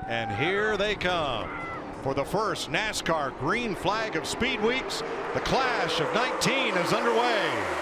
And here they come. For the first NASCAR Green Flag of Speed Weeks, the Clash of 19 is underway.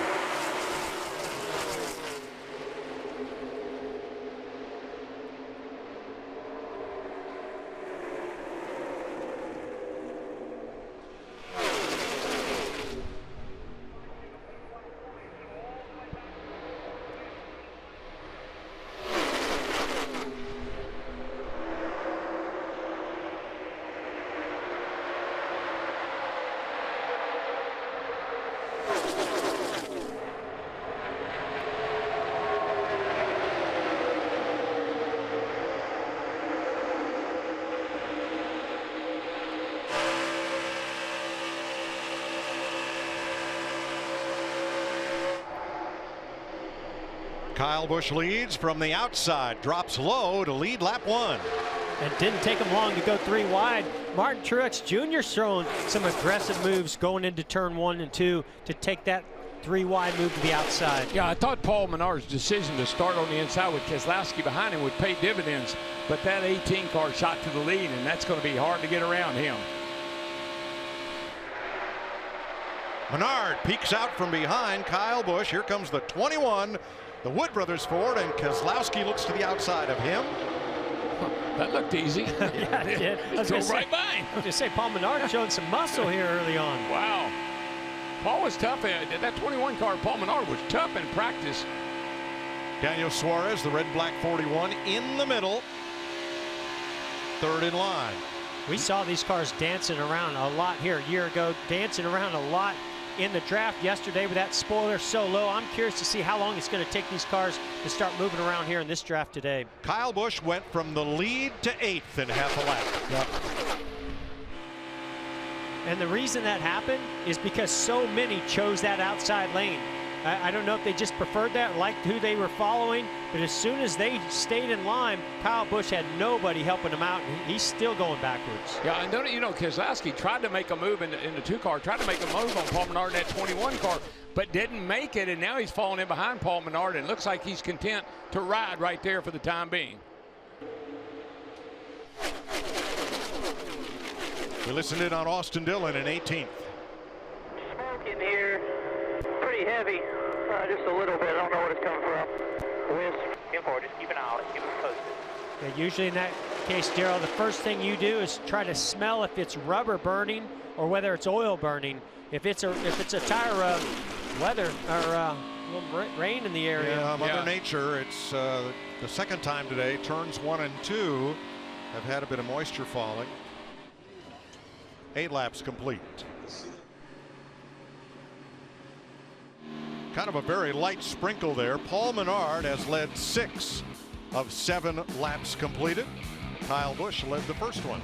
Kyle Busch leads from the outside, drops low to lead lap 1. And didn't take him long to go 3 wide. Martin Truex Jr. showing some aggressive moves going into turn 1 and 2 to take that 3 wide move to the outside. Yeah, I thought Paul Menard's decision to start on the inside with Keselowski behind him would pay dividends, but that 18 car shot to the lead, and that's going to be hard to get around him. Menard peeks out from behind Kyle Busch. Here comes the 21. The Wood Brothers Ford, and Keselowski looks to the outside of him. That looked easy. Yeah, it did. I was right by him. I was going to say, Paul Menard showing some muscle here early on. Wow. Paul was tough. That 21 car, Paul Menard, was tough in practice. Daniel Suarez, the red black 41, in the middle. Third in line. We saw these cars dancing around a lot here a year ago, dancing around a lot in the draft yesterday with that spoiler so low. I'm curious to see how long it's going to take these cars to start moving around here in this draft today. Kyle Busch went from the lead to 8th in half a lap. Yep. And the reason that happened is because so many chose that outside lane. I don't know if they just preferred that, liked who they were following, but as soon as they stayed in line, Kyle Busch had nobody helping him out, and he's still going backwards. Yeah, and don't you know, Keselowski tried to make a move in the 2 car, tried to make a move on Paul Menard in that 21 car, but didn't make it, and now he's falling in behind Paul Menard, and looks like he's content to ride right there for the time being. We listened in on Austin Dillon in 18th. Smoke in here, pretty heavy, just a little bit. I don't know what it's coming from. Wind. Just keep an eye on it, keep it posted. Yeah, usually in that case, Darrell, the first thing you do is try to smell if it's rubber burning or whether it's oil burning. If it's a tire weather or little rain in the area. Yeah, Mother Nature. It's the second time today. Turns 1 and 2 have had a bit of moisture falling. 8 laps complete. Kind of a very light sprinkle there. Paul Menard has led 6 of 7 laps completed. Kyle Busch led the first one.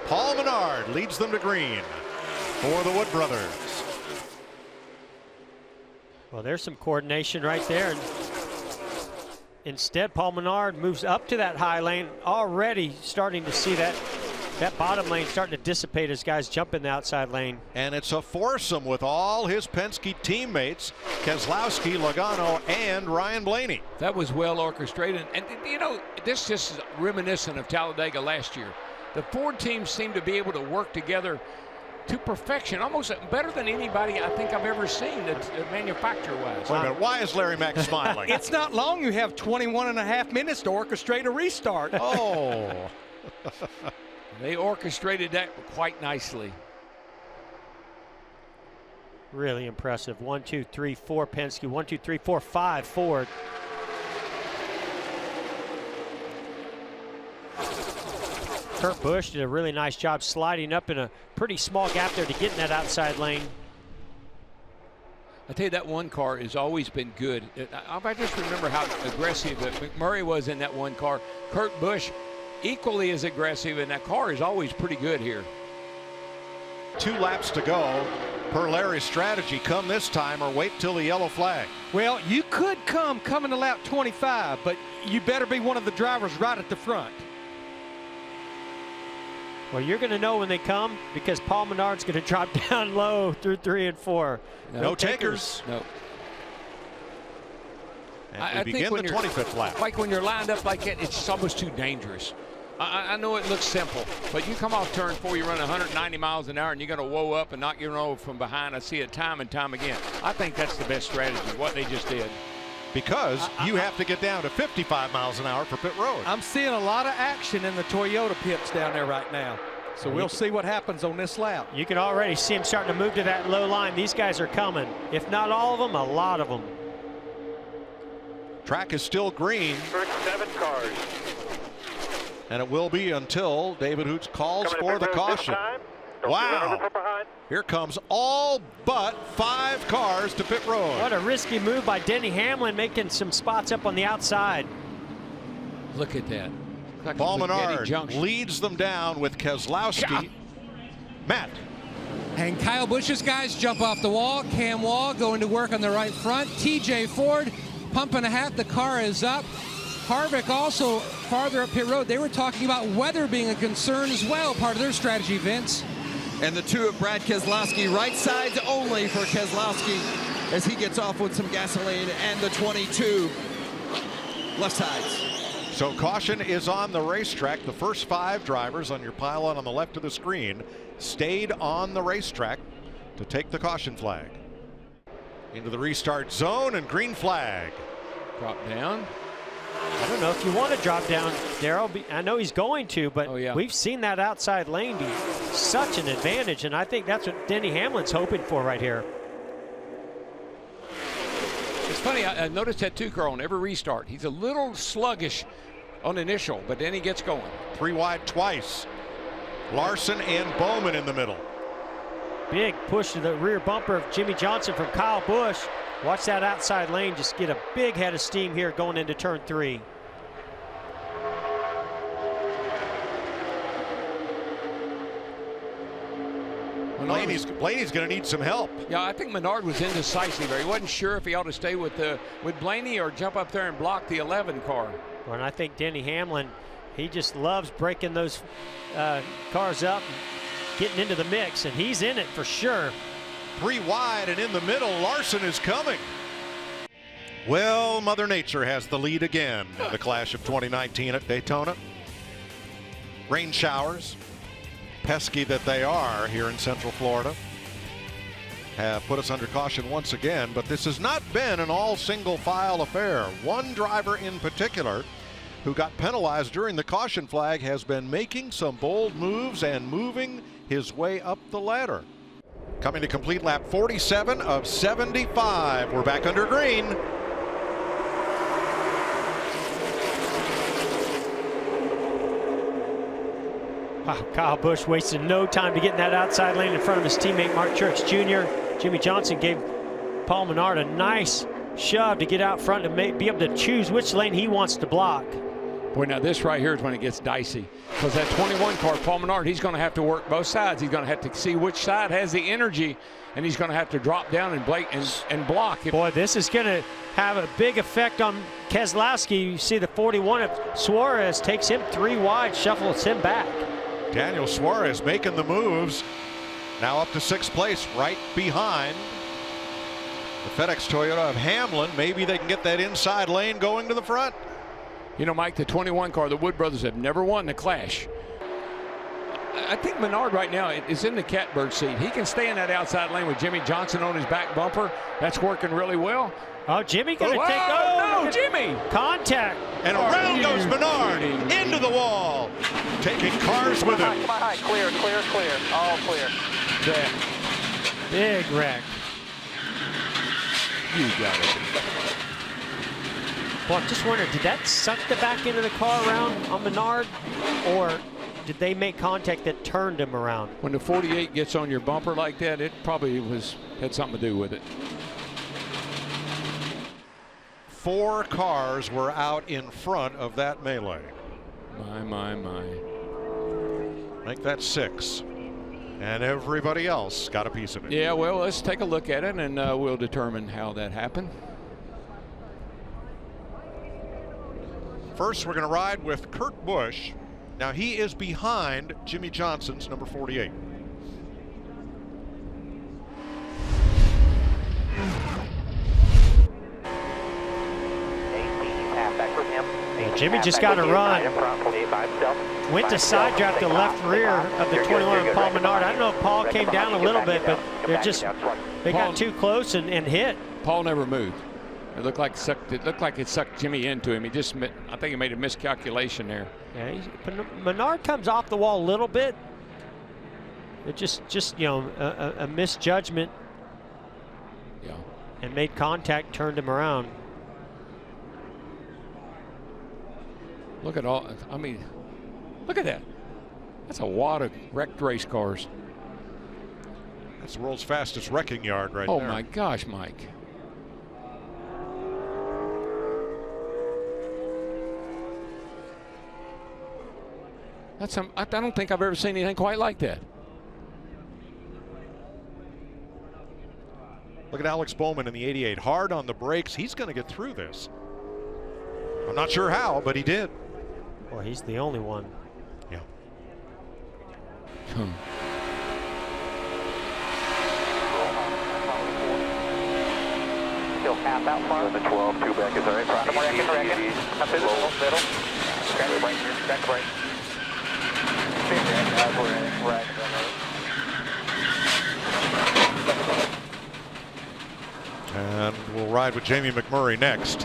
Paul Menard leads them to green for the Wood Brothers. Well, there's some coordination right there. And instead, Paul Menard moves up to that high lane, already starting to see that bottom lane starting to dissipate as guys jump in the outside lane. And it's a foursome with all his Penske teammates, Keselowski, Logano, and Ryan Blaney. That was well orchestrated. And, you know, this just is reminiscent of Talladega last year. The Ford teams seem to be able to work together to perfection, almost better than anybody I think I've ever seen, manufacturer-wise. Wait a minute, why is Larry Mack smiling? It's not long. You have 21.5 minutes to orchestrate a restart. Oh. They orchestrated that quite nicely. Really impressive. 1, 2, 3, 4 Penske. 1, 2, 3, 4, 5 Ford. Kurt Busch did a really nice job sliding up in a pretty small gap there to get in that outside lane. I tell you, that 1 car has always been good. I just remember how aggressive that McMurray was in that 1 car. Kurt Busch equally as aggressive, and that car is always pretty good here. 2 laps to go per Larry's strategy. Come this time or wait till the yellow flag. Well, you could coming to lap 25, but you better be one of the drivers right at the front. Well, you're going to know when they come because Paul Menard's going to drop down low through 3 and 4. No takers. No. And we begin the 25th lap. Like when you're lined up like that, it's almost too dangerous. I know it looks simple, but you come off turn 4, you run 190 miles an hour, and you're going to woe up and knock your over from behind. I see it time and time again. I think that's the best strategy, what they just did. Because you have to get down to 55 miles an hour for pit road. I'm seeing a lot of action in the Toyota pits down there right now. So we'll see what happens on this lap. You can already see them starting to move to that low line. These guys are coming. If not all of them, a lot of them. Track is still green. First 7 cars. And it will be until David Hoots calls for the caution. Wow. Here comes all but 5 cars to pit road. What a risky move by Denny Hamlin, making some spots up on the outside. Look at that. Like Paul Menard leads them down with Keselowski. Matt. And Kyle Busch's guys jump off the wall. Cam Wall going to work on the right front. TJ Ford pump and a half. The car is up. Harvick also farther up pit road. They were talking about weather being a concern as well, part of their strategy, Vince. And the 2 of Brad Keselowski, right sides only for Keselowski as he gets off with some gasoline, and the 22 left sides. So caution is on the racetrack. The first 5 drivers on your pylon on the left of the screen stayed on the racetrack to take the caution flag. Into the restart zone and green flag. Drop down. I don't know if you want to drop down, Darrell. I know he's going to, but we've seen that outside lane be such an advantage, and I think that's what Denny Hamlin's hoping for right here. It's funny, I noticed that too, Carl, on every restart. He's a little sluggish on initial, but then he gets going. 3 wide twice. Larson and Bowman in the middle. Big push to the rear bumper of Jimmy Johnson from Kyle Busch. Watch that outside lane just get a big head of steam here going into turn 3. Blaney's going to need some help. Yeah, I think Menard was indecisive there. He wasn't sure if he ought to stay with Blaney or jump up there and block the 11 car. Well, and I think Denny Hamlin, he just loves breaking those cars up and getting into the mix, and he's in it for sure. 3 wide and in the middle, Larson is coming. Well, Mother Nature has the lead again in the clash of 2019 at Daytona. Rain showers, pesky that they are here in Central Florida, have put us under caution once again, but this has not been an all single file affair. One driver in particular who got penalized during the caution flag has been making some bold moves and moving his way up the ladder. Coming to complete lap 47 of 75. We're back under green. Wow, Kyle Busch wasted no time to get in that outside lane in front of his teammate Mark Truex Jr. Jimmy Johnson gave Paul Menard a nice shove to get out front and be able to choose which lane he wants to block. Boy, now this right here is when it gets dicey, because that 21 car, Paul Menard, he's going to have to work both sides. He's going to have to see which side has the energy, and he's going to have to drop down and block. Boy, this is going to have a big effect on Keselowski. You see the 41 of Suarez takes him 3 wide, shuffles him back. Daniel Suarez making the moves. Now up to 6th place, right behind the FedEx Toyota of Hamlin. Maybe they can get that inside lane going to the front. You know, Mike, the 21 car, the Wood brothers have never won the Clash. I think Menard right now is in the catbird seat. He can stay in that outside lane with Jimmy Johnson on his back bumper. That's working really well. Oh, Jimmy going to take. Oh, no, Jimmy! Contact. And around goes Menard into the wall, taking cars with him. Come on, high, clear, clear, clear, all clear. Big wreck. You got it. Well, I'm just wondering, did that suck the back end of the car around on Menard, or did they make contact that turned him around? When the 48 gets on your bumper like that, it probably had something to do with it. 4 cars were out in front of that melee. My. I think that's 6. And everybody else got a piece of it. Yeah, well, let's take a look at it, and we'll determine how that happened. First, we're going to ride with Kurt Busch. Now, he is behind Jimmy Johnson's number 48. Jimmy just got a run. Went to side draft the left rear of the 21 of Paul Menard. I don't know if Paul came down a little bit, but they got too close and hit. Paul never moved. It looked like it sucked Jimmy into him. I think he made a miscalculation there. Yeah, Menard comes off the wall a little bit. It just you know, a misjudgment. Yeah. And made contact, turned him around. Look at all. I mean, look at that. That's a wad of wrecked race cars. That's the world's fastest wrecking yard right there. there. Oh my gosh, Mike. I don't think I've ever seen anything quite like that. Look at Alex Bowman in the 88. Hard on the brakes. He's going to get through this. I'm not sure how, but he did. Well, he's the only one. Yeah. Still half out front. The 12, 2 back is all right. Reckon. Up in the middle. Crack the brake here. Crack the brake. Right. And we'll ride with Jamie McMurray next.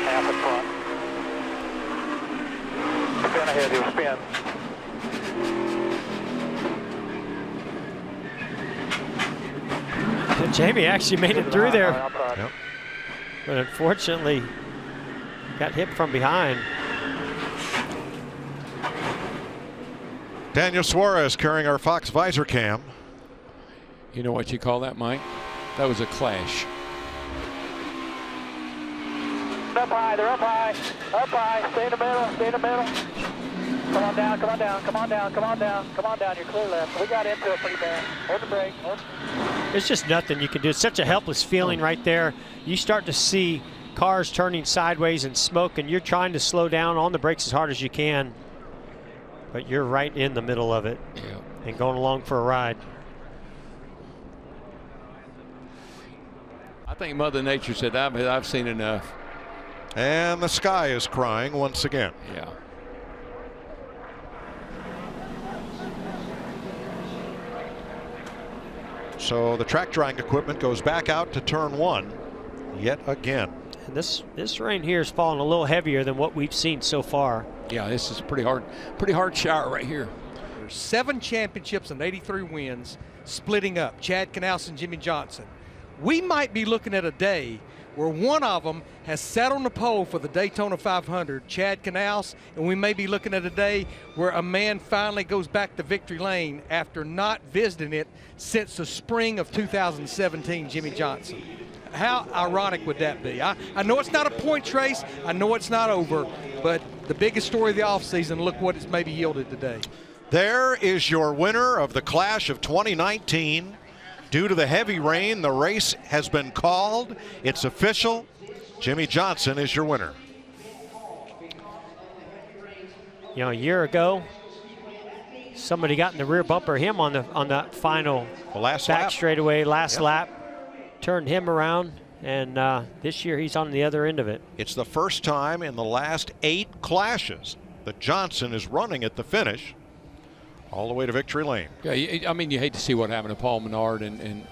Half in front. Spin ahead, he'll spin. Jamie actually made it through there. Yep. But unfortunately, got hit from behind. Daniel Suarez carrying our Fox visor cam. You know what you call that, Mike? That was a clash. Up high, they're up high. Up high, stay in the middle, stay in the middle. Come on down, come on down, come on down, come on down, come on down, you're clear left. We got into it pretty bad. Hold the brake. There's just nothing you can do. It's such a helpless feeling right there. You start to see cars turning sideways and smoke, and you're trying to slow down on the brakes as hard as you can. But you're right in the middle of it and going along for a ride. I think Mother Nature said, I've seen enough. And the sky is crying once again. Yeah. So the track drying equipment goes back out to turn 1 yet again. And this rain here is falling a little heavier than what we've seen so far. Yeah, this is pretty hard shower right here. There's 7 championships and 83 wins splitting up. Chad Knaus and Jimmy Johnson. We might be looking at a day where one of them has sat on the pole for the Daytona 500, Chad Knaus, and we may be looking at a day where a man finally goes back to victory lane after not visiting it since the spring of 2017, Jimmy Johnson. How ironic would that be? I know it's not a points race. I know it's not over, but the biggest story of the offseason, look what it's maybe yielded today. There is your winner of the Clash of 2019. Due to the heavy rain, the race has been called. It's official. Jimmy Johnson is your winner. You know, a year ago, somebody got in the rear bumper of him on the final last back lap. straightaway, last lap, turned him around, and this year he's on the other end of it. It's the first time in the last 8 clashes that Johnson is running at the finish all the way to victory lane. Yeah, I mean, you hate to see what happened to Paul Menard, and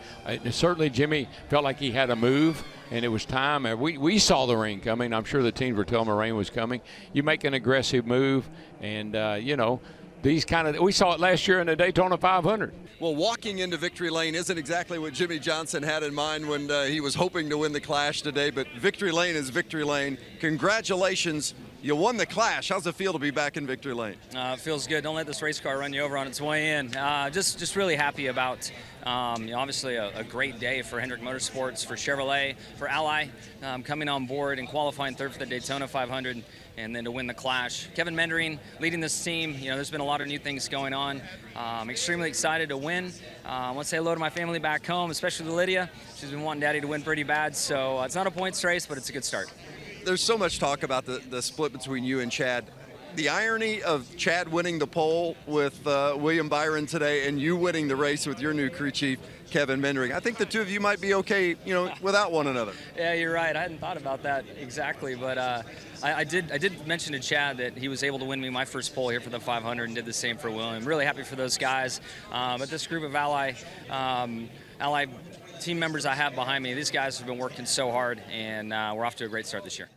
certainly Jimmy felt like he had a move, and it was time. And we saw the rain coming. I'm sure the teams were telling him the rain was coming. You make an aggressive move, and you know, we saw it last year in the Daytona 500. Well, walking into victory lane isn't exactly what Jimmy Johnson had in mind when he was hoping to win the Clash today, but victory lane is victory lane. Congratulations. You won the Clash. How's it feel to be back in victory lane? It feels good. Don't let this race car run you over on its way in. Just really happy about, obviously a great day for Hendrick Motorsports, for Chevrolet, for Ally coming on board and qualifying third for the Daytona 500, and then to win the Clash. Kevin Mendering leading this team. You know, there's been a lot of new things going on. Extremely excited to win. I want to say hello to my family back home, especially Lydia. She's been wanting Daddy to win pretty bad, so it's not a points race, but it's a good start. There's so much talk about the split between you and Chad. the irony of Chad winning the pole with William Byron today and you winning the race with your new crew chief, Kevin Mendring. I think the two of you might be okay, without one another. Yeah, you're right. I hadn't thought about that exactly, but I did mention to Chad that he was able to win me my first pole here for the 500 and did the same for William. Really happy for those guys. But this group of Ally team members I have behind me, these guys have been working so hard, and we're off to a great start this year.